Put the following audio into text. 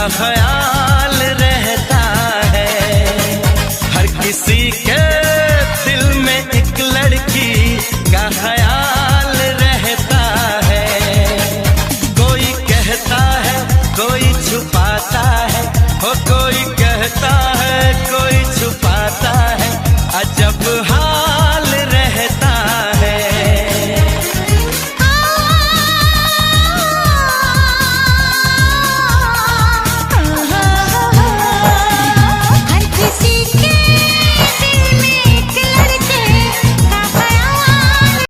ख्याल रहता है। हर किसी के दिल में एक लड़की का ख्याल रहता है। कोई कहता है, कोई छुपाता है, हो कोई कहता है, कोई छुपाता